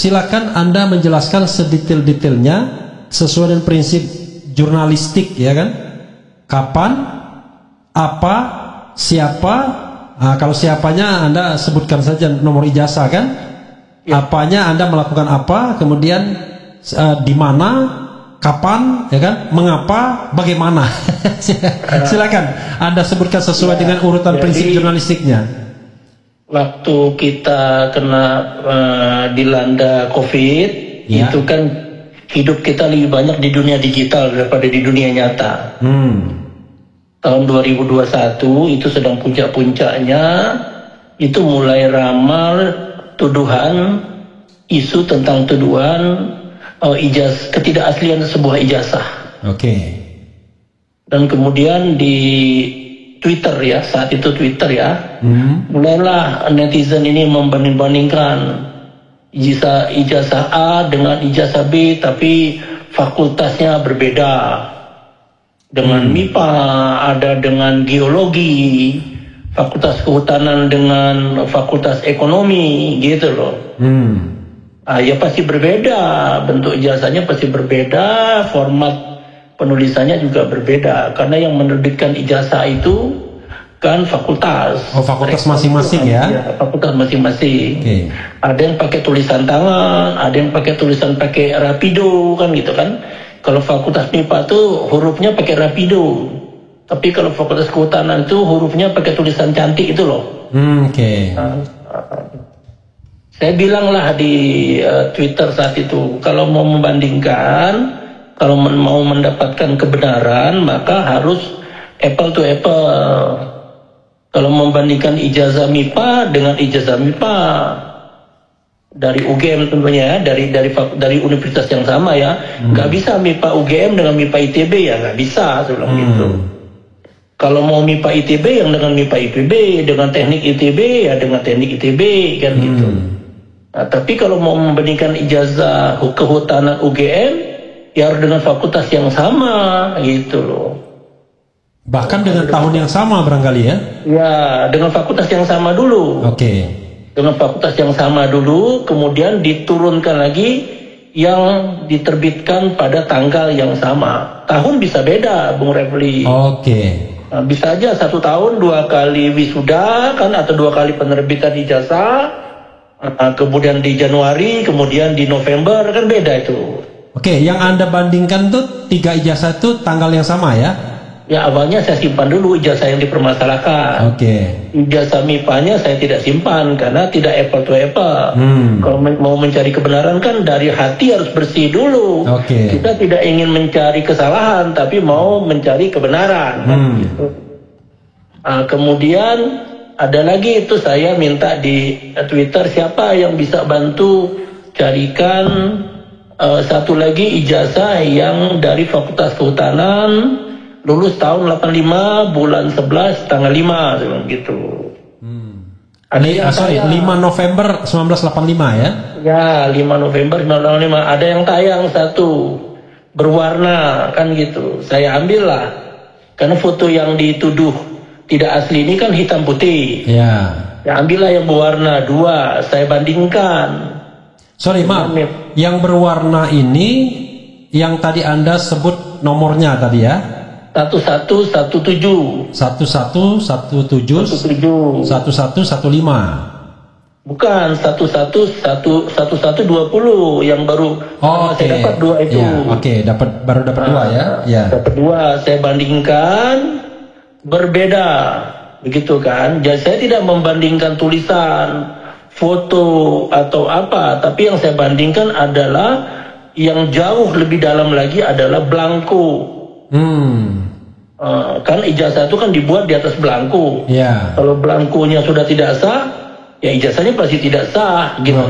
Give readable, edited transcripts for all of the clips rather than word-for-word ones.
silakan Anda menjelaskan sedetail-detailnya sesuai dengan prinsip jurnalistik, ya kan? Kapan, apa, siapa. Nah, kalau siapanya Anda sebutkan saja nomor ijazah, kan? Ya. Apanya Anda melakukan apa, kemudian di mana, kapan, ya kan? Mengapa, bagaimana. Silakan Anda sebutkan sesuai dengan urutan prinsip jurnalistiknya. Waktu kita kena dilanda COVID, itu kan hidup kita lebih banyak di dunia digital daripada di dunia nyata. Tahun 2021 itu sedang puncak-puncaknya, itu mulai ramal tuduhan, isu tentang tuduhan ketidakaslian sebuah ijazah. Dan kemudian di Twitter, ya, saat itu Twitter, ya, mulailah netizen ini membanding-bandingkan ijazah A dengan ijazah B, tapi fakultasnya berbeda. Dengan MIPA, ada dengan geologi, fakultas kehutanan dengan fakultas ekonomi, gitu loh. Ya pasti berbeda, bentuk ijazahnya pasti berbeda, format penulisannya juga berbeda, karena yang menerbitkan ijazah itu kan fakultas. Fakultas masing-masing, ya? Fakultas masing-masing. Ada yang pakai tulisan tangan, ada yang pakai tulisan pakai rapido, kan gitu kan. Kalau fakultas MIPA tuh hurufnya pakai rapido, tapi kalau fakultas kehutanan itu hurufnya pakai tulisan cantik itu loh. Saya bilanglah di Twitter saat itu, kalau mau membandingkan, kalau mau mendapatkan kebenaran, maka harus apple to apple. Kalau membandingkan ijazah MIPA dengan ijazah MIPA dari UGM tentunya, dari universitas yang sama, ya, nggak bisa MIPA UGM dengan MIPA ITB, ya nggak bisa, saya bilang gitu. Kalau mau MIPA ITB yang dengan MIPA IPB, dengan teknik ITB ya dengan teknik ITB, kan gitu. Nah, tapi kalau mau membandingkan ijazah kehutanan UGM, ya harus dengan fakultas yang sama, gitu loh. Bahkan dengan tahun yang sama barangkali, ya? Ya, dengan fakultas yang sama dulu. Dengan fakultas yang sama dulu, kemudian diturunkan lagi yang diterbitkan pada tanggal yang sama. Tahun bisa beda, Bung Refli. Nah, bisa aja 1 tahun 2 kali wisuda, kan, atau 2 kali penerbitan ijazah. Kemudian di Januari, kemudian di November, kan beda itu. Yang Anda bandingkan tuh 3 ijazah itu tanggal yang sama, ya? Ya, awalnya saya simpan dulu ijazah yang dipermasalahkan. Ijazah MIPA-nya saya tidak simpan karena tidak apple to apple. Kalau mau mencari kebenaran kan dari hati harus bersih dulu. Kita tidak ingin mencari kesalahan, tapi mau mencari kebenaran. Gitu. Kemudian ada lagi itu saya minta di Twitter, siapa yang bisa bantu carikan satu lagi ijazah yang dari Fakultas Kehutanan, lulus tahun 85 bulan 11 tanggal 5 gitu. Ada yang 5 November 1985, ya? Ya, 5 November 1985. Ada yang tayang satu berwarna, kan gitu. Saya ambil lah, karena foto yang dituduh tidak asli ini kan hitam putih. Ya, ambillah yang berwarna 2, saya bandingkan. Maaf, yang berwarna ini yang tadi Anda sebut nomornya tadi, ya? 1117 1115 bukan 1120 yang baru. Saya dapat 2 itu. Baru dapat 2, ya? Dapat 2, saya bandingkan berbeda, begitu kan? Jadi saya tidak membandingkan tulisan, foto atau apa, tapi yang saya bandingkan adalah yang jauh lebih dalam lagi adalah belangko. Kan ijazah itu kan dibuat di atas belangko. Kalau belangkonya sudah tidak sah, ya ijazahnya pasti tidak sah, gitu.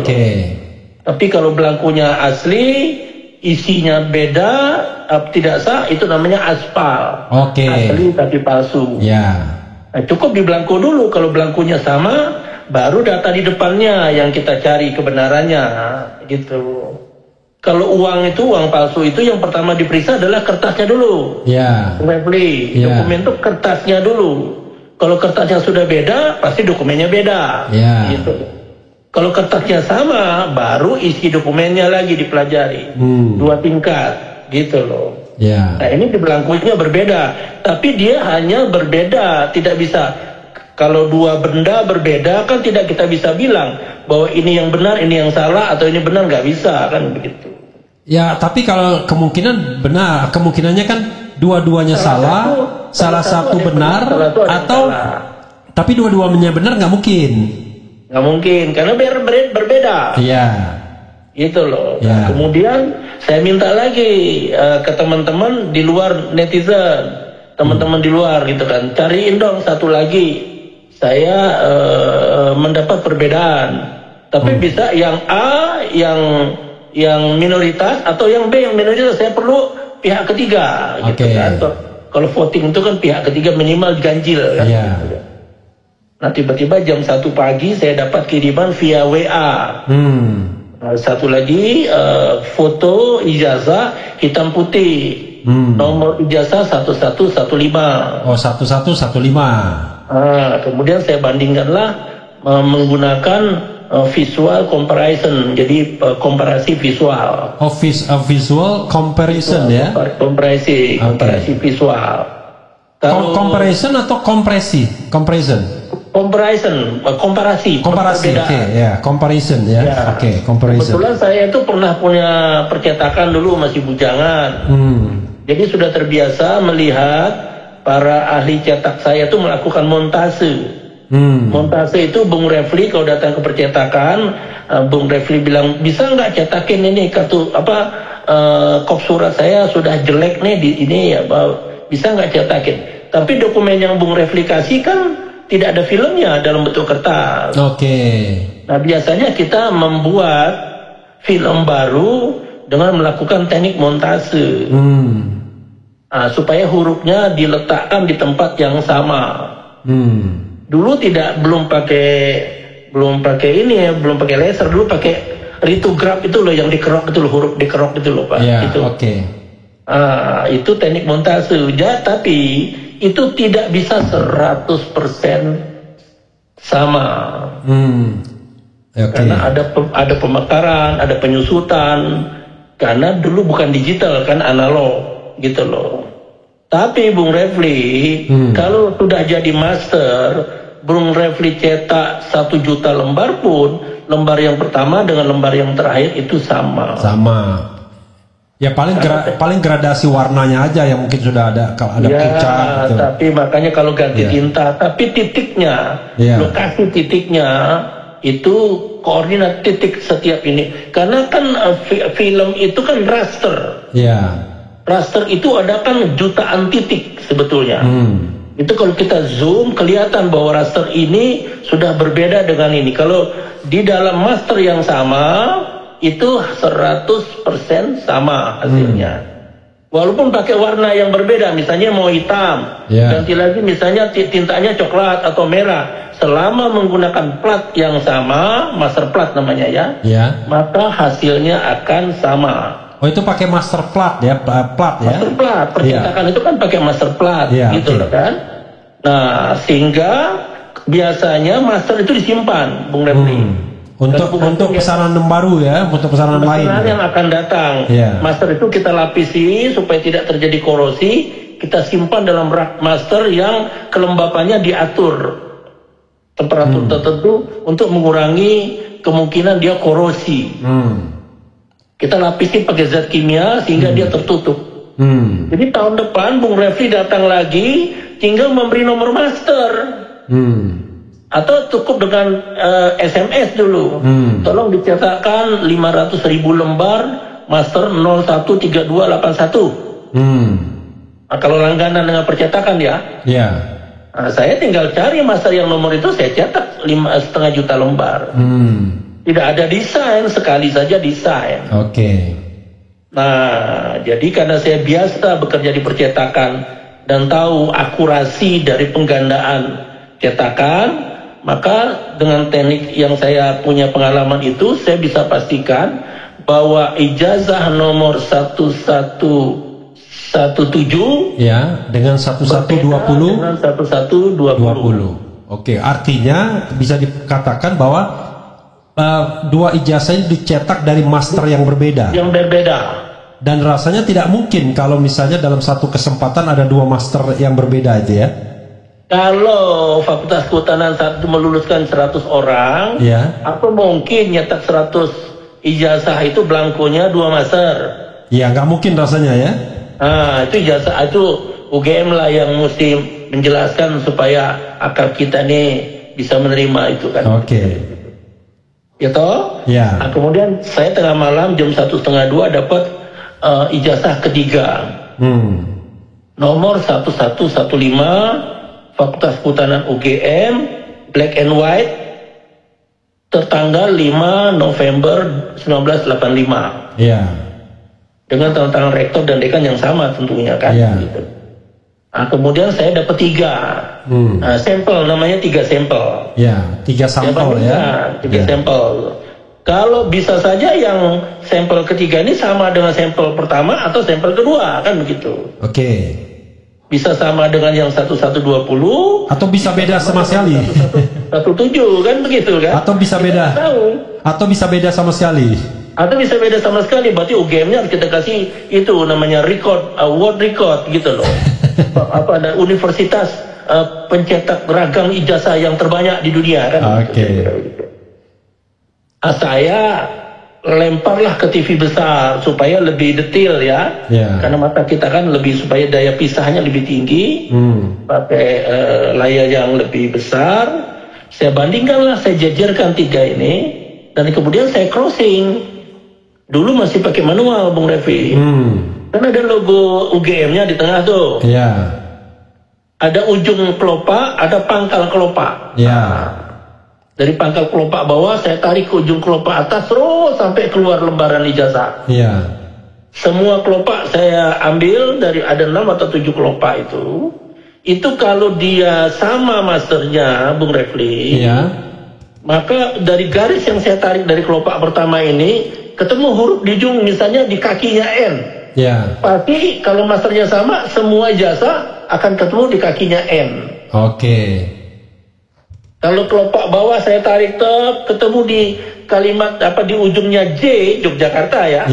Tapi kalau belangkonya asli, isinya beda, tidak sah, itu namanya aspal. Asli tapi palsu. Nah, cukup di belangko dulu. Kalau belangkonya sama, baru data di depannya yang kita cari kebenarannya, gitu. Kalau uang palsu itu yang pertama diperiksa adalah kertasnya dulu. Dokumen itu kertasnya dulu. Kalau kertasnya sudah beda, pasti dokumennya beda. Gitu. Kalau kertasnya sama, baru isi dokumennya lagi dipelajari. 2 tingkat, gitu loh. Ya. Nah ini di belangkunya berbeda, tapi dia hanya berbeda, tidak bisa. Kalau 2 benda berbeda kan tidak kita bisa bilang bahwa ini yang benar, ini yang salah, atau ini benar, nggak bisa kan begitu. Ya, tapi kalau kemungkinan benar, kemungkinannya kan dua-duanya salah satu benar, atau tapi dua-duanya benar nggak mungkin. Nggak mungkin, karena berbeda. Iya. Itu loh. Ya. Nah, kemudian saya minta lagi ke teman-teman di luar netizen, teman-teman di luar gitu kan, cariin dong satu lagi. Saya mendapat perbedaan, tapi bisa yang A, yang minoritas, atau yang B yang minoritas. Saya perlu pihak ketiga, gitu kan. Kalau voting itu kan pihak ketiga minimal ganjil kan. Yeah. Gitu. Nah tiba-tiba jam 1 pagi saya dapat kiriman via WA. Satu lagi foto ijazah hitam putih, nomor ijazah 1115. Oh, 1115. Kemudian saya bandingkanlah menggunakan visual comparison, jadi komparasi visual. Visual comparison ya. Komparasi visual. Comparison atau kompresi? Comparison. Komparasi. Ya, comparison ya. Comparison. Kebetulan saya itu pernah punya percetakan dulu masih bujangan. Jadi sudah terbiasa melihat para ahli cetak saya itu melakukan montase. Montase itu Bung Refli kalau datang ke percetakan, Bung Refli bilang bisa nggak cetakin ini kop surat saya sudah jelek nih di ini ya, bisa nggak cetakin? Tapi dokumen yang Bung Refli kasih kan tidak ada filmnya dalam bentuk kertas. Nah biasanya kita membuat film baru dengan melakukan teknik montase, supaya hurufnya diletakkan di tempat yang sama. Dulu belum pakai ini ya, belum pakai laser, dulu pakai litograf itu loh, yang dikerok itu loh, huruf dikerok itu loh Pak. Yeah, itu. Itu teknik montase. Tapi itu tidak bisa 100% sama. Karena ada pemekaran, ada penyusutan. Karena dulu bukan digital, kan analog gitu loh. Tapi Bung Refli, kalau sudah jadi master, Bung Refli cetak 1 juta lembar pun, lembar yang pertama dengan lembar yang terakhir itu sama. Ya paling gradasi warnanya aja yang mungkin sudah ada, kalau ada pucat gitu. Tapi makanya kalau ganti tinta, tapi titiknya, lokasi titiknya itu koordinat titik setiap ini. Karena kan film itu kan raster. Raster itu ada kan jutaan titik sebetulnya. Itu kalau kita zoom kelihatan bahwa raster ini sudah berbeda dengan ini. Kalau di dalam master yang sama itu 100% sama hasilnya. Walaupun pakai warna yang berbeda, misalnya mau hitam, ganti lagi misalnya tintanya coklat atau merah, selama menggunakan plat yang sama, master plat namanya ya, maka hasilnya akan sama. Oh itu pakai master plat ya, Master plat, percetakan itu kan pakai master plat, gitu loh kan. Nah sehingga biasanya master itu disimpan, Bung Refli. Untuk pesanan baru ya, untuk pesanan lain. Pesanan yang akan datang. Master itu kita lapisi supaya tidak terjadi korosi. Kita simpan dalam rak master yang kelembapannya diatur temperatur tertentu untuk mengurangi kemungkinan dia korosi. Kita lapisi pakai zat kimia sehingga dia tertutup. Jadi tahun depan Bung Refli datang lagi, tinggal memberi nomor master. Atau cukup dengan SMS dulu. Tolong dicetakkan 500.000 lembar master 013281. Nah, kalau langganan dengan percetakan ya. Nah, saya tinggal cari master yang nomor itu, saya cetak 5,5 juta lembar. Tidak ada desain, sekali saja desain. Nah, jadi karena saya biasa bekerja di percetakan dan tahu akurasi dari penggandaan cetakan, maka dengan teknik yang saya punya pengalaman itu, saya bisa pastikan bahwa ijazah nomor 1117 dengan 1120 dengan 1120. Artinya bisa dikatakan bahwa dua ijazah ini dicetak dari master yang berbeda. Yang berbeda. Dan rasanya tidak mungkin kalau misalnya dalam satu kesempatan ada dua master yang berbeda itu ya. Kalau Fakultas Kehutanan saat itu meluluskan 100 orang, Ya. apa mungkin nyetak 100 ijazah itu belangkonya 2 master? Ya nggak mungkin rasanya ya. Nah, itu ijazah itu UGM lah yang mesti menjelaskan supaya akal kita nih bisa menerima itu kan. Oke. Ya toh? Ya. Nah, kemudian saya tengah malam jam 1:30 dapat ijazah ketiga. Nomor 1115 Fakultas Kehutanan UGM, black and white, tertanggal 5 November 1985. Ya. Dengan tanda tangan rektor dan dekan yang sama tentunya kan. Ya. Gitu. Nah, kemudian saya dapat 3 sampel, namanya 3 sampel. Ya, 3 sampel ya. 3 sampel. Kalau bisa saja yang sampel ketiga ini sama dengan sampel pertama atau sampel kedua kan begitu. Oke. Bisa sama dengan yang 1120 atau bisa beda sama sekali. 17 kan begitu kan? Atau bisa beda. Atau bisa beda sama sekali. Atau bisa beda sama sekali. Berarti UGM-nya harus kita kasih itu namanya record, world record gitu loh. Apa ada universitas pencetak ragam ijazah yang terbanyak di dunia kan? Oke. Saya lemparlah ke TV besar supaya lebih detail ya. Karena mata kita kan lebih supaya daya pisahnya lebih tinggi, pakai layar yang lebih besar. Saya bandingkanlah, saya jajarkan 3 ini dan kemudian saya crossing. Dulu masih pakai manual Bung Revi. Kan ada logo UGM-nya di tengah tuh. Ada ujung kelopak, ada pangkal kelopak. Dari pangkal kelopak bawah saya tarik ke ujung kelopak atas terus sampai keluar lembaran ijazah. Semua kelopak saya ambil, dari ada 6 atau 7 kelopak itu. Itu kalau dia sama masternya Bung Refli, maka dari garis yang saya tarik dari kelopak pertama ini ketemu huruf di ujung, misalnya di kakinya N. Pasti kalau masternya sama, semua ijazah akan ketemu di kakinya N. Kalau kelopak bawah saya tarik ketemu di kalimat di ujungnya J, Yogyakarta ya.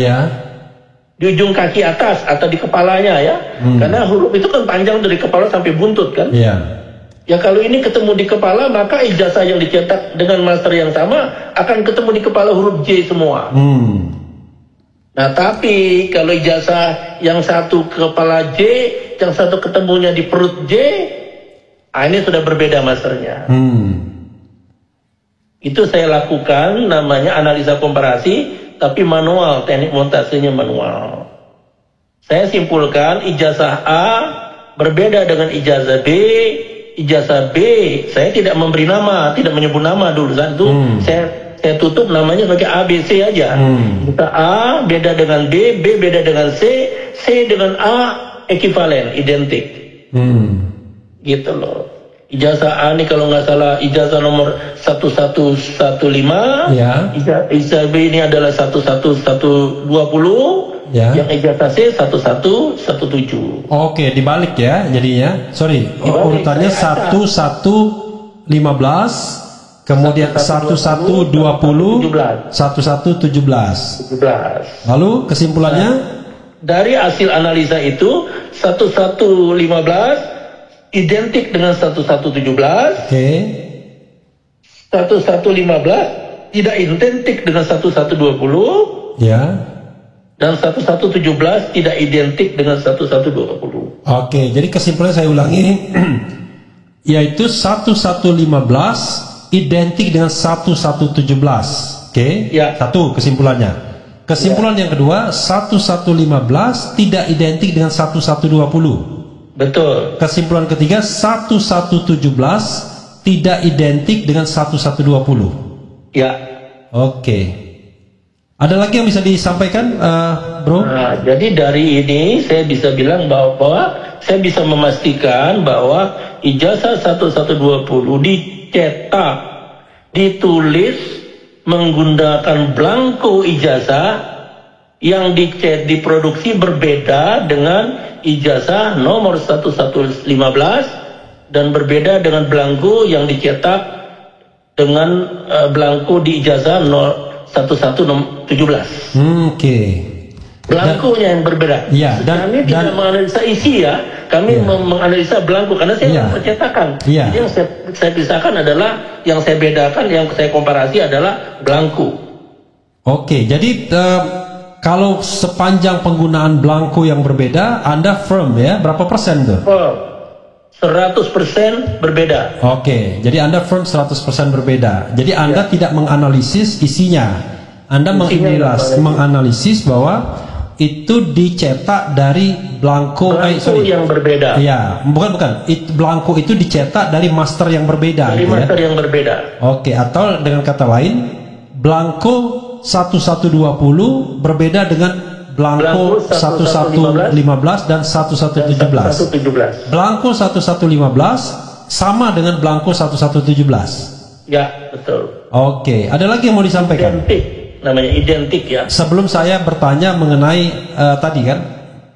Di ujung kaki atas atau di kepalanya ya. Karena huruf itu kan panjang dari kepala sampai buntut kan. Ya kalau ini ketemu di kepala, maka ijazah yang dicetak dengan master yang sama akan ketemu di kepala huruf J semua. Nah tapi kalau ijazah yang satu kepala J, yang satu ketemunya di perut J, ini sudah berbeda masternya. Itu saya lakukan, namanya analisa komparasi, tapi manual, teknik montasenya manual. Saya simpulkan ijazah A berbeda dengan ijazah B. Ijazah B saya tidak memberi nama, tidak menyebut nama dulu saat itu. Saya tutup namanya sebagai A, B, C aja. Kita A beda dengan B, B beda dengan C, C dengan A ekivalen, identik. Gitu loh. Ijazah A ini kalau nggak salah ijazah nomor 1115, ijazah B ini adalah 1120, yang ijazah C 1117. Oke, dibalik ya jadinya. Sorry, urutannya 1115, kemudian 1120, 1117. Lalu kesimpulannya? Dari hasil analisa itu 1115 identik dengan 1117. 1115 tidak identik dengan 1120. Dan 1117 tidak identik dengan 1120. Jadi kesimpulannya saya ulangi, yaitu 1115 identik dengan 1117. Satu kesimpulannya. Kesimpulan yang kedua, 1115 tidak identik dengan 1120. Betul. Kesimpulan ketiga, 1117 tidak identik dengan 1120. Ada lagi yang bisa disampaikan, Bro? Jadi dari ini saya bisa bilang bahwa saya bisa memastikan bahwa ijazah 1120 dicetak, ditulis menggunakan belangko ijazah yang diproduksi berbeda dengan ijazah nomor 1115 dan berbeda dengan belangko yang dicetak dengan belangko di ijazah 01117. Oke. Belangkonya yang berbeda. Iya, kami tidak menganalisa isi ya, kami menganalisa belangko karena saya percetakan. Jadi yang saya pisahkan adalah, yang saya bedakan, yang saya komparasi adalah belangko. Oke, jadi kalau sepanjang penggunaan belangko yang berbeda, Anda firm ya, berapa persen tuh? 100% berbeda. Oke, jadi Anda firm 100% berbeda. Jadi Anda tidak menganalisis isinya. Anda menganalisis bahwa itu dicetak dari belangko yang berbeda. Iya, bukan. Belangko itu dicetak dari master yang berbeda. Dari master yang berbeda. Oke, atau dengan kata lain, belangko 1120 berbeda dengan belangko 1115 dan 1117. Belangko 1115 sama dengan belangko 1117. Ya, betul. Oke, ada lagi yang mau disampaikan? Namanya identik ya. Sebelum saya bertanya mengenai tadi kan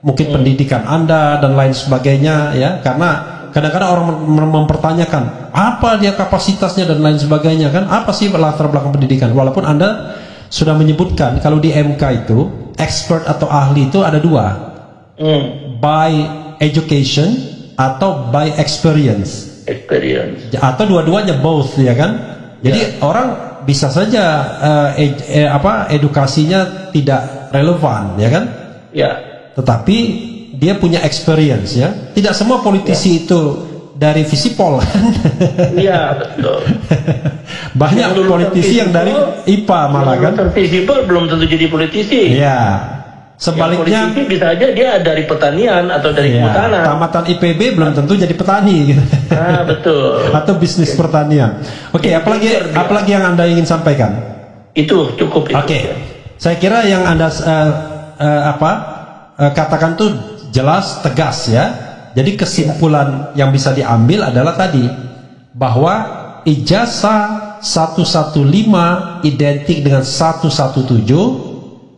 mungkin pendidikan Anda dan lain sebagainya ya, karena kadang-kadang orang mempertanyakan apa dia kapasitasnya dan lain sebagainya kan, apa sih latar belakang pendidikan, walaupun Anda sudah menyebutkan kalau di MK itu expert atau ahli itu ada dua, by education atau by experience atau dua-duanya both ya kan. Jadi orang bisa saja edukasinya tidak relevan ya kan, tetapi dia punya experience ya. Tidak semua politisi itu dari Visipol kan. Iya betul. Banyak politisi yang dari IPA malah kan. Visipol belum tentu jadi politisi. Iya. Sebaliknya politisi bisa aja dia dari pertanian atau dari kehutanan. Tamatan IPB belum tentu jadi petani gitu. Betul. Atau bisnis pertanian. Oke, apalagi yang Anda ingin sampaikan? Itu cukup. Oke. Saya kira yang Anda katakan tuh jelas, tegas ya. Jadi kesimpulan yang bisa diambil adalah tadi bahwa ijazah 115 identik dengan 117.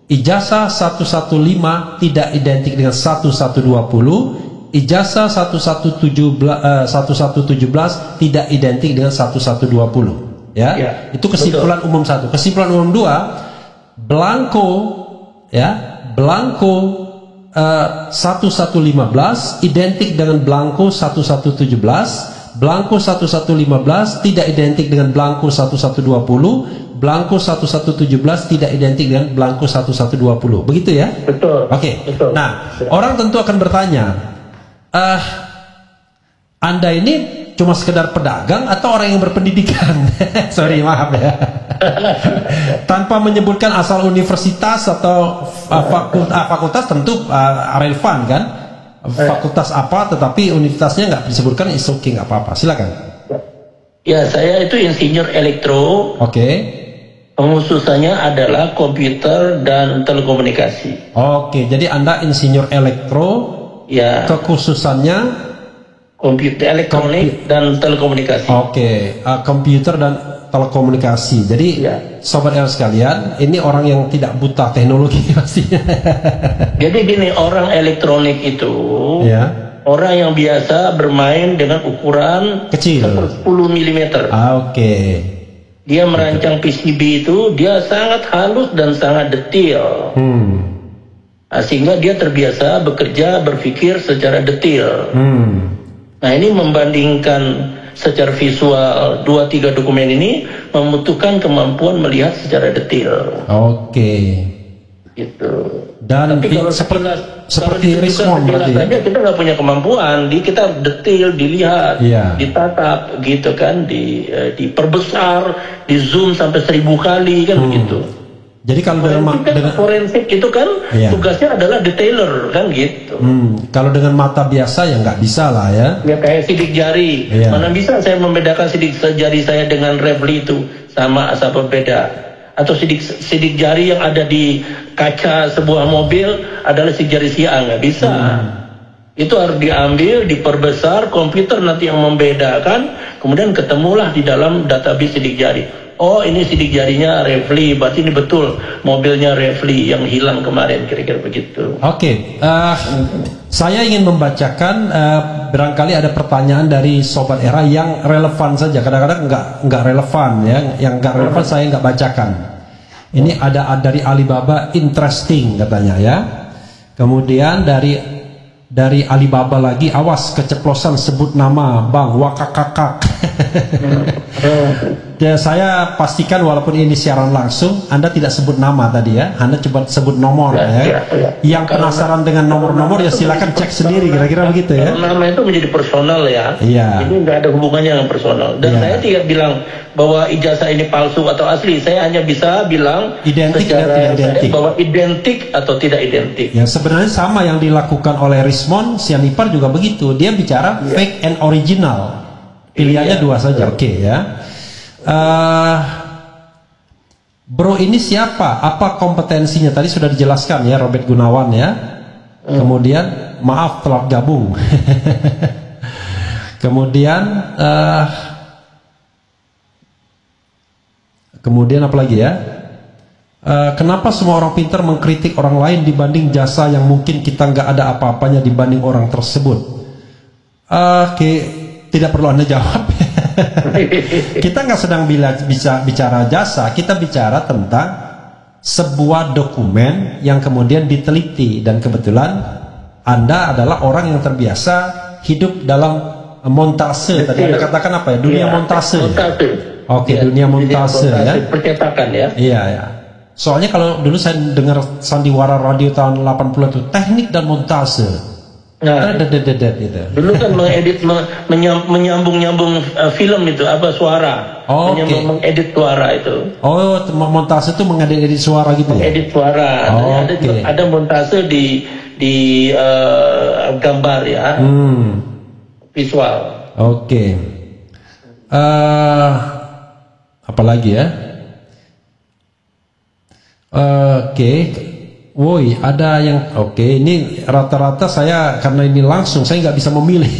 Ijazah 115 tidak identik dengan 1120. Ijazah 1117 tidak identik dengan 1120. Ya, itu kesimpulan umum satu. Kesimpulan umum dua, belangko ya, belangko 1115 identik dengan belangko 1117. Belangko 1115 tidak identik dengan belangko 1120. Belangko 1117 tidak identik dengan belangko 1120. Begitu ya? Betul. Oke. Betul. Nah, orang tentu akan bertanya, Anda ini cuma sekedar pedagang atau orang yang berpendidikan? Sorry, maaf ya. Tanpa menyebutkan asal universitas atau fakultas tentu relevan kan? Fakultas apa, tetapi universitasnya nggak disebutkan, is okay, nggak apa-apa. Silakan. Ya, saya itu insinyur elektro. Oke. Pengkhususannya adalah komputer dan telekomunikasi. Oke, jadi Anda insinyur elektro. Ya. Kekhususannya komputer, elektronik dan telekomunikasi. Oke, komputer dan telekomunikasi. Jadi sobat R sekalian, ini orang yang tidak buta teknologi pastinya. Jadi gini, orang elektronik itu orang yang biasa bermain dengan ukuran kecil, 10 mm. Oke. Dia merancang PCB itu dia sangat halus dan sangat detail. Sehingga dia terbiasa bekerja, berpikir secara detail. Nah, ini membandingkan secara visual 2-3 dokumen ini membutuhkan kemampuan melihat secara detail. Oke. Gitu. Dan tapi kalau seperti Rismon berarti ya? Kita nggak punya kemampuan, kita detail dilihat, ditatap gitu kan, diperbesar, di zoom sampai 1000 kali kan begitu. Jadi kalau dengan forensik itu kan tugasnya adalah detailer kan gitu. Kalau dengan mata biasa ya nggak bisa lah ya. Ya kayak sidik jari, mana bisa saya membedakan sidik jari saya dengan Revli itu sama apa beda? Atau sidik jari yang ada di kaca sebuah mobil adalah sidik jari si A, nggak bisa. Itu harus diambil, diperbesar, komputer nanti yang membedakan, kemudian ketemulah di dalam database sidik jari. oh ini sidik jarinya Refli, berarti ini betul mobilnya Refli yang hilang kemarin, kira-kira begitu. Oke, saya ingin membacakan barangkali ada pertanyaan dari Sobat Era yang relevan saja. Kadang-kadang nggak relevan ya, yang nggak relevan saya nggak bacakan. Ini ada dari Alibaba, interesting katanya ya. Kemudian dari Alibaba lagi, awas keceplosan sebut nama Bang Wakakakak. Ya, saya pastikan walaupun ini siaran langsung, Anda tidak sebut nama tadi ya, Anda coba sebut nomor ya. Yang penasaran dengan nomor-nomor ya silakan cek sendiri, kira-kira begitu ya. Nama itu menjadi personal ya. Iya. Ini nggak ada hubungannya dengan personal. Dan saya tidak bilang bahwa ijazah ini palsu atau asli. Saya hanya bisa bilang identik dan tidak identik. Bahwa identik atau tidak identik. Ya sebenarnya sama yang dilakukan oleh Rismond Sianipar juga begitu. Dia bicara fake and original. Pilihannya dua saja. Oke ya. Bro ini siapa? Apa kompetensinya? Tadi sudah dijelaskan ya, Robert Gunawan ya. Kemudian maaf telat gabung. Kemudian apa lagi ya? Kenapa semua orang pintar mengkritik orang lain dibanding jasa yang mungkin kita nggak ada apa-apanya dibanding orang tersebut? Oke, tidak perlu Anda jawab. Kita nggak sedang bicara jasa, kita bicara tentang sebuah dokumen yang kemudian diteliti, dan kebetulan Anda adalah orang yang terbiasa hidup dalam montase. Tadi Anda katakan apa ya? Dunia montase. Oke, dunia montase ya. Percetakan ya. Iya ya. Soalnya kalau dulu saya dengar sandiwara radio tahun 80 itu teknik dan montase. Nah, gitu. Dulu kan mengedit menyambung-nyambung film itu apa suara. Mengedit suara itu. Oh, montase itu mengedit suara gitu ya. Edit suara. Ada montase di gambar ya. Visual. Oke. Apalagi ya? Oke. Woi, ada yang ini rata-rata saya karena ini langsung saya nggak bisa memilih.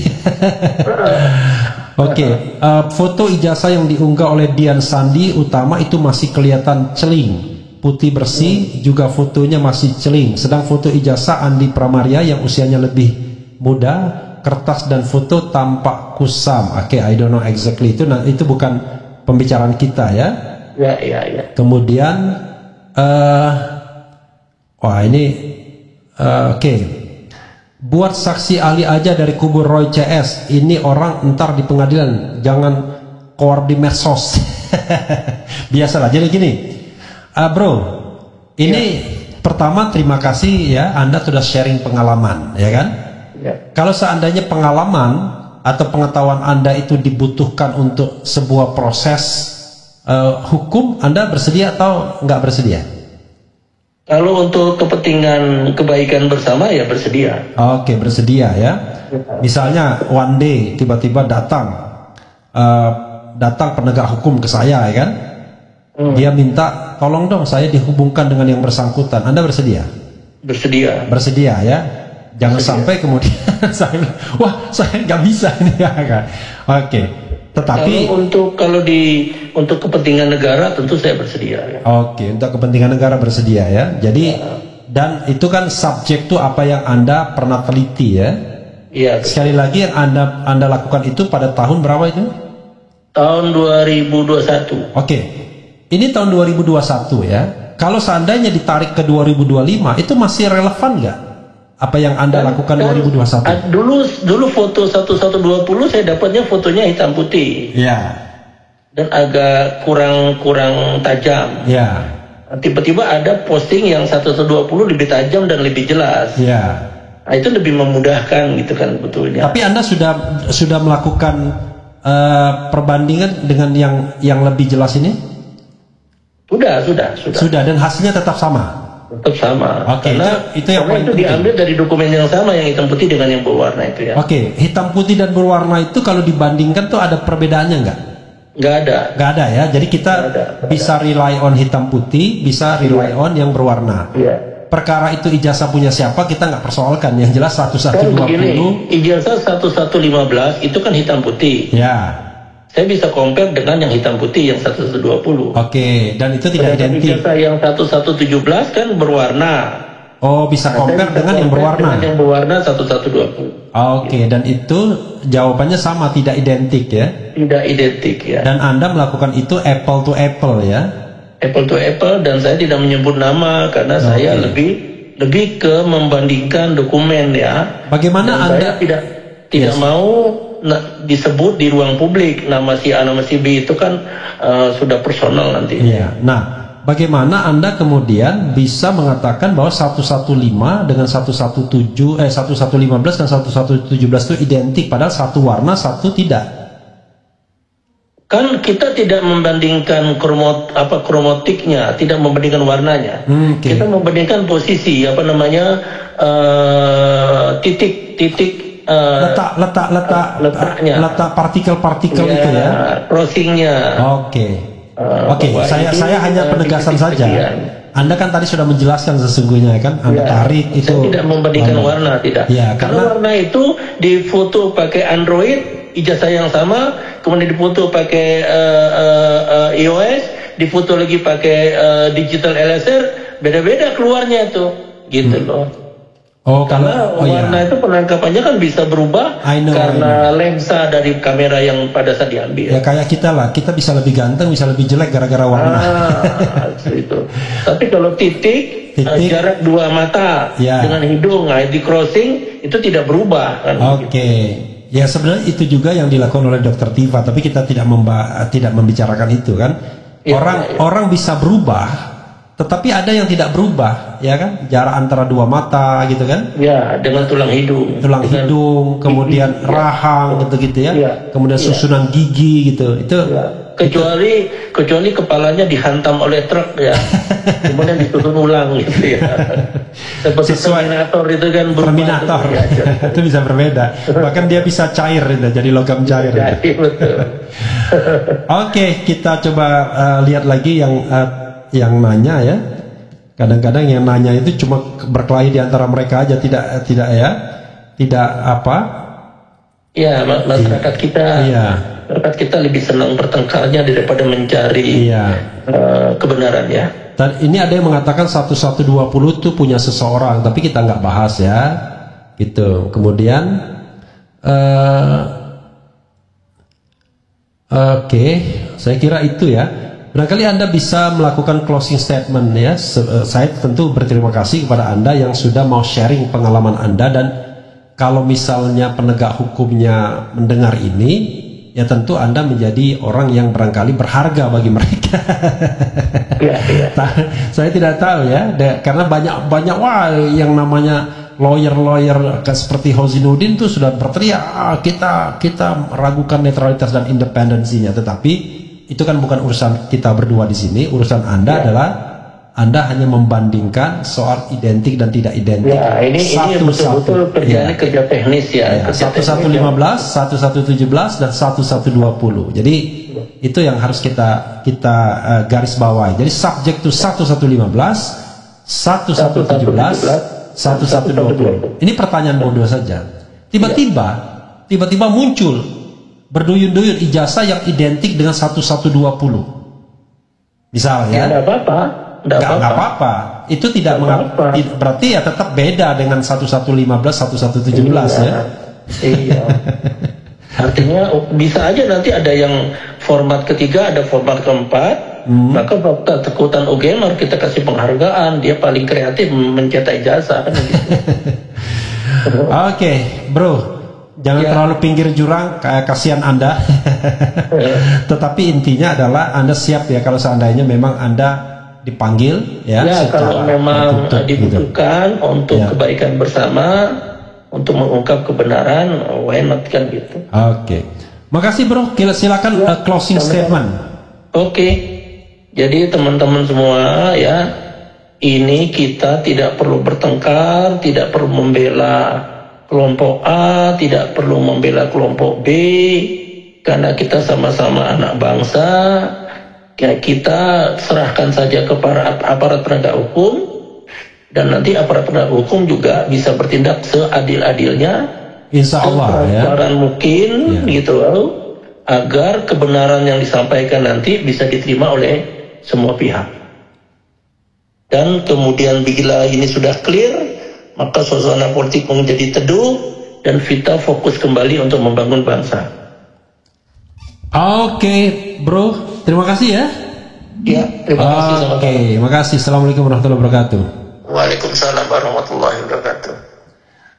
Foto ijazah yang diunggah oleh Dian Sandi Utama itu masih kelihatan celing, putih bersih, juga fotonya masih celing. Sedang foto ijazah Andi Pramaria yang usianya lebih muda, kertas dan foto tampak kusam. I don't know exactly itu bukan pembicaraan kita ya. Ya. Kemudian buat saksi ahli aja dari kubu Roy CS. Ini orang entar di pengadilan, jangan keluar di medsos. Biasalah. Jadi gini, bro, ini pertama terima kasih ya, Anda sudah sharing pengalaman, ya kan? Kalau seandainya pengalaman atau pengetahuan Anda itu dibutuhkan untuk sebuah proses hukum, Anda bersedia atau nggak bersedia? Kalau untuk kepentingan kebaikan bersama ya bersedia. Oke, bersedia ya. Misalnya one day tiba-tiba datang penegak hukum ke saya ya kan. Dia minta tolong dong saya dihubungkan dengan yang bersangkutan. Anda bersedia? Bersedia. Bersedia ya. Jangan sampai kemudian saya nggak bisa ini ya kan. Oke. Tetapi untuk kepentingan negara tentu saya bersedia. Ya. Oke, untuk kepentingan negara bersedia ya. Jadi dan itu kan subjek itu apa yang Anda pernah teliti ya. Iya. Sekali lagi yang Anda lakukan itu pada tahun berapa itu? Tahun 2021. Oke. Ini tahun 2021 ya. Kalau seandainya ditarik ke 2025 itu masih relevan nggak? Apa yang Anda lakukan 2021? Dulu foto 1120 saya dapatnya fotonya hitam putih. Ya. Dan agak kurang tajam. Ya. Tiba-tiba ada posting yang 1120 lebih tajam dan lebih jelas. Ya. Nah, itu lebih memudahkan gitu kan betulnya. Tapi Anda sudah melakukan perbandingan dengan yang lebih jelas ini? Sudah dan hasilnya tetap sama. Tetap sama. Karena itu yang paling penting. Diambil dari dokumen yang sama yang hitam putih dengan yang berwarna itu ya. Hitam putih dan berwarna itu kalau dibandingkan tuh ada perbedaannya nggak? Nggak ada ya. Jadi kita bisa rely on hitam putih, bisa rely on yang berwarna. Perkara itu ijazah punya siapa kita nggak persoalkan. Yang jelas 1120. Ijazah 1115 itu kan hitam putih. Ya. saya bisa compare dengan yang hitam putih yang 1120. Oke, dan itu tidak identik. Ijazah yang 1117 kan berwarna. Oh, bisa compare dengan yang berwarna. Dengan yang berwarna 1120. Oke, dan itu jawabannya sama, tidak identik ya? Tidak identik ya. Dan Anda melakukan itu apple to apple ya? Apple to apple, dan saya tidak menyebut nama karena saya lebih ke membandingkan dokumen ya. Bagaimana dan Anda saya tidak mau disebut di ruang publik nama si A nama si B, itu kan sudah personal nanti. Iya. Nah, bagaimana Anda kemudian bisa mengatakan bahwa 115 dengan 1115 dan 1117 itu identik padahal satu warna satu tidak? Kan kita tidak membandingkan kromotiknya, tidak membandingkan warnanya. Kita membandingkan posisi titik letaknya, letak partikel-partikel itu ya, crossingnya. Oke, saya hanya penegasan saja. Anda kan tadi sudah menjelaskan sesungguhnya kan, Anda tarik itu. Saya tidak membandingkan warna, tidak. Ya, karena warna itu difoto pakai Android, ijazah yang sama, kemudian difoto pakai iOS, difoto lagi pakai digital LSR, beda-beda keluarnya itu, gitu loh. Karena warna itu penangkapannya kan bisa berubah karena lensa dari kamera yang pada saat diambil. Ya kayak kita lah, kita bisa lebih ganteng, bisa lebih jelek gara-gara warna. Itu. Tapi kalau titik jarak dua mata dengan hidung, di crossing itu tidak berubah. Kan, Oke. Ya sebenarnya itu juga yang dilakukan oleh Dr. Tiva, tapi kita tidak membicarakan itu kan. Orang bisa berubah, tetapi ada yang tidak berubah, ya kan? Jarak antara dua mata gitu kan? Ya, dengan tulang hidung. Hidung, kemudian rahang gitu-gitu ya. Kemudian susunan gigi gitu. Itu kecuali kepalanya dihantam oleh truk ya. Kemudian disusun ulang gitu ya. Seperti Terminator itu kan Terminator. Itu bisa berbeda. Bahkan dia bisa cair itu, jadi logam cair. Jadi, betul. Oke, kita coba lihat lagi yang nanya ya. Kadang-kadang yang nanya itu cuma berkelahi di antara mereka aja, tidak apa? Ya, masyarakat kita. Iya. Masyarakat kita lebih senang bertengkarnya daripada mencari kebenaran ya. Dan ini ada yang mengatakan 1120 itu punya seseorang, tapi kita nggak bahas ya. Gitu. Kemudian saya kira itu ya. Barangkali Anda bisa melakukan closing statement ya. Saya tentu berterima kasih kepada Anda yang sudah mau sharing pengalaman Anda, dan kalau misalnya penegak hukumnya mendengar ini, ya tentu Anda menjadi orang yang barangkali berharga bagi mereka. Saya tidak tahu ya, karena banyak yang namanya lawyer seperti Hozainuddin itu sudah berteriak kita meragukan netralitas dan independensinya, tetapi itu kan bukan urusan kita berdua di sini. Urusan Anda adalah Anda hanya membandingkan soal identik dan tidak identik. Ya, ini betul-betul kerja teknis ya. 1115, 1117 dan 1120. Jadi itu yang harus kita garis bawahi. Jadi subject to 1115, 1117, 1120. Ini pertanyaan bodoh saja. Tiba-tiba muncul berduyun-duyun ijazah yang identik dengan 1120. Misalnya. Tidak apa-apa. Itu tidak mengapa. Berarti ya tetap beda dengan 1115, 1117 ya. Iya. Artinya bisa aja nanti ada yang format ketiga, ada format keempat. Maka Fakta Tekutan UGM harus kita kasih penghargaan. Dia paling kreatif mencetak ijazah kan gitu. Oke, bro. Jangan terlalu pinggir jurang, kasihan Anda. Tetapi intinya adalah Anda siap ya kalau seandainya memang Anda dipanggil ya. Kalau memang dibutuhkan untuk kebaikan bersama, untuk mengungkap kebenaran, why not kan gitu. Oke. Makasih bro, silakan closing statement. Oke. Jadi teman-teman semua ya, ini kita tidak perlu bertengkar, tidak perlu membela kelompok A, tidak perlu membela kelompok B, karena kita sama-sama anak bangsa. Kita serahkan saja kepada aparat penegak hukum, dan nanti aparat penegak hukum juga bisa bertindak seadil-adilnya, Insya Allah ya. mungkin gitu. agar kebenaran yang disampaikan nanti bisa diterima oleh semua pihak. Dan kemudian bila ini sudah clear, maka suasana politik menjadi teduh dan kita fokus kembali untuk membangun bangsa. Oke, bro, terima kasih ya. Ya, terima kasih. Oke, makasih. Assalamualaikum warahmatullahi wabarakatuh. Waalaikumsalam warahmatullahi wabarakatuh.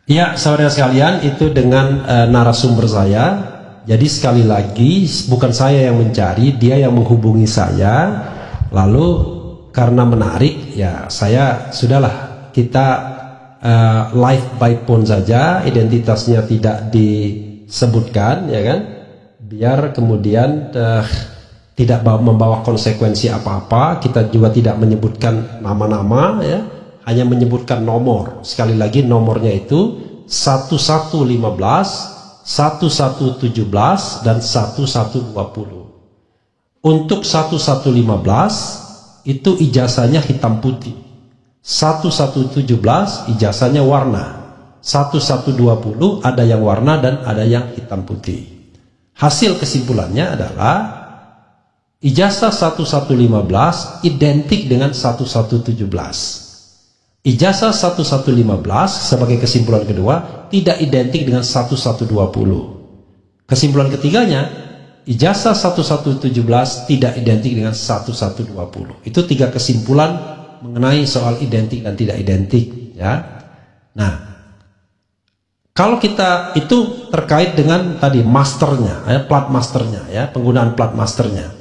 Ya, saudara sekalian, itu dengan narasumber saya. Jadi sekali lagi, bukan saya yang mencari, dia yang menghubungi saya. Lalu karena menarik, ya saya sudahlah, kita live by phone saja, identitasnya tidak disebutkan, ya kan? Biar kemudian tidak membawa konsekuensi apa-apa. Kita juga tidak menyebutkan nama-nama, ya, hanya menyebutkan nomor. Sekali lagi nomornya itu 1115, 1117 dan 1120. Untuk 1115 itu ijazahnya hitam putih, 1117 ijazahnya warna, 1120 ada yang warna dan ada yang hitam putih. Hasil kesimpulannya adalah ijazah 1115 identik dengan 1117. Ijazah 1115 sebagai kesimpulan kedua tidak identik dengan 1120. Kesimpulan ketiganya, ijazah 1117 tidak identik dengan 1120. Itu tiga kesimpulan mengenai soal identik dan tidak identik, ya. Nah, kalau kita itu terkait dengan tadi masternya, ya, plat masternya, ya, penggunaan plat masternya.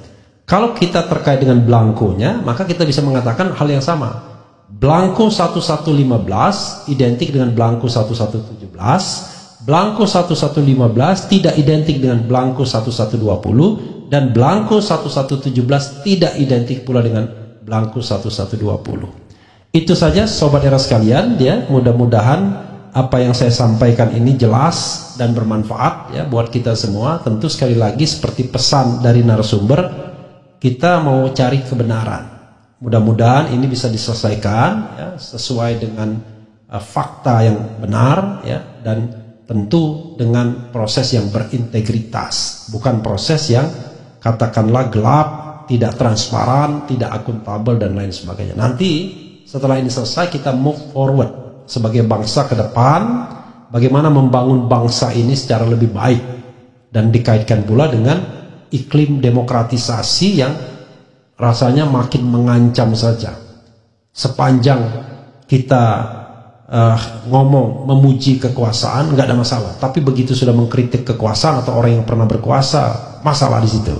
Kalau kita terkait dengan blankonya, maka kita bisa mengatakan hal yang sama. Blanko 1115 identik dengan blanko 1117, blanko 1115 tidak identik dengan blanko 1120, dan blanko 1117 tidak identik pula dengan blanko 1120. Itu saja sobat era sekalian, ya. Mudah-mudahan apa yang saya sampaikan ini jelas dan bermanfaat, ya, buat kita semua. Tentu sekali lagi seperti pesan dari narasumber, kita mau cari kebenaran. Mudah-mudahan ini bisa diselesaikan, ya, sesuai dengan fakta yang benar, ya, dan tentu dengan proses yang berintegritas, bukan proses yang katakanlah gelap, tidak transparan, tidak akuntabel dan lain sebagainya. Nanti setelah ini selesai kita move forward sebagai bangsa ke depan, bagaimana membangun bangsa ini secara lebih baik, dan dikaitkan pula dengan iklim demokratisasi yang rasanya makin mengancam saja. Sepanjang kita ngomong memuji kekuasaan nggak ada masalah, tapi begitu sudah mengkritik kekuasaan atau orang yang pernah berkuasa, masalah di situ.